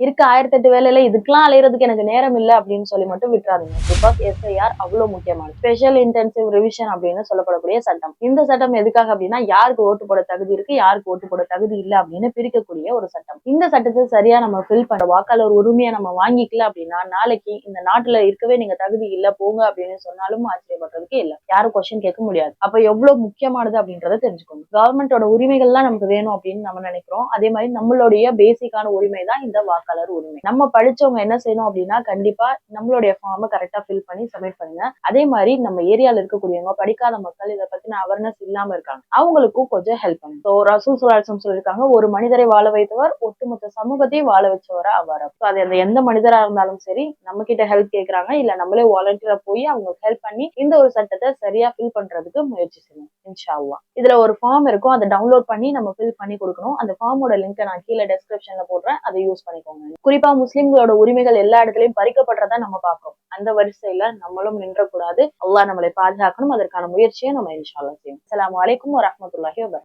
இருக்க 1008 வேலையில இதுக்கெல்லாம் அலையறதுக்கு எனக்கு நேரம் இல்ல அப்படின்னு சொல்லி மட்டும் விட்டுறாதீங்க. பிகாஸ் எஸ்ஐஆர் அவ்வளவு முக்கியமானது. ஸ்பெஷல் இன்டென்சிவ் ரிவிஷன் அப்படின்னு சொல்லப்படக்கூடிய சட்டம். இந்த சட்டம் எதுக்காக அப்படின்னா யாருக்கு ஓட்டு போட தகுதி இருக்கு, யாருக்கு ஓட்டு போட தகுதி இல்ல அப்படின்னு பிரிக்கக்கூடிய ஒரு சட்டம். இந்த சட்டத்தை சரியா நம்ம ஃபில் பண்ற வாக்காளர் உரிமையை நம்ம வாங்கிக்கல அப்படின்னா நாளைக்கு இந்த நாட்டுல இருக்கவே நீங்க தகுதி இல்ல போங்க அப்படின்னு சொன்னாலும் ஆச்சரியப்படுறதுக்கு இல்ல. யாரும் கொஸ்டின் கேட்க முடியாது. அப்ப எவ்வளவு முக்கியமானது அப்படின்றத தெரிஞ்சுக்கணும். கவர்மெண்டோட உரிமைகள்லாம் நமக்கு வேணும் அப்படின்னு நம்ம நினைக்கிறோம். அதே மாதிரி நம்மளுடைய பேசிக்கான உரிமை தான் இந்த வாக்காளர் உரிமை. நம்ம படிச்சவங்க என்ன செய்யணும் அப்படின்னா கண்டிப்பா நம்மளுடைய ஃபார்மை கரெக்டா ஃபில் பண்ணி சப்மிட் பண்ணுங்க. அதே மாதிரி நம்ம ஏரியால இருக்கக்கூடியவங்க படிக்காத மக்கள் இதை பத்தின அவேர்னஸ் இல்லாம இருக்காங்க, அவங்களுக்கும் கொஞ்சம் ஹெல்ப் பண்ணுங்க. ஸோ ரசூல் ஸல்லல்லாஹு அலைஹி வஸல்லம் சொல்லியிருக்காங்க, ஒரு மனிதரை வாழ வைத்தவர் ஒட்டுமொத்த சமூகத்தையும் வாழ வச்சவரா ஆவார். அது அந்த எந்த மனிதரா இருந்தாலும் சரி, நம்ம கிட்ட ஹெல்ப் கேட்கறாங்க இல்ல நம்மளே வாலண்டியரா போய் அவங்களுக்கு ஹெல்ப் பண்ணி இந்த ஒரு சட்டத்தை சரியா ஃபில் பண்றதுக்கு முயற்சி செய்யணும். இன்ஷா அல்லாஹ். இதுல ஒரு ஃபார்ம் இருக்கும், அதை டவுன்லோட் பண்ணி நம்ம ஃபில் பண்ணி கொடுக்கணும். அந்த ஃபார்மோட லிங்கை நான் கீழே டெஸ்கிரிப்ஷன்ல போடுறேன், அதை யூஸ் பண்ணிக்கோங்க. குறிப்பா முஸ்லிம்களோட உரிமைகள் எல்லா இடத்துலயும் பறிக்கப்படுறதா நம்ம பார்க்கிறோம். அந்த வரிசையில நம்மளும் நின்றக்கூடாது. அல்லாஹ் நம்மளை பாதுகாக்கணும். அதற்கான முயற்சியை நம்ம இன்ஷா அல்லாஹ் செய்யணும். அஸ்ஸலாமு அலைக்கும் வரஹ்மத்துல்லாஹி வபரகாத்துஹு.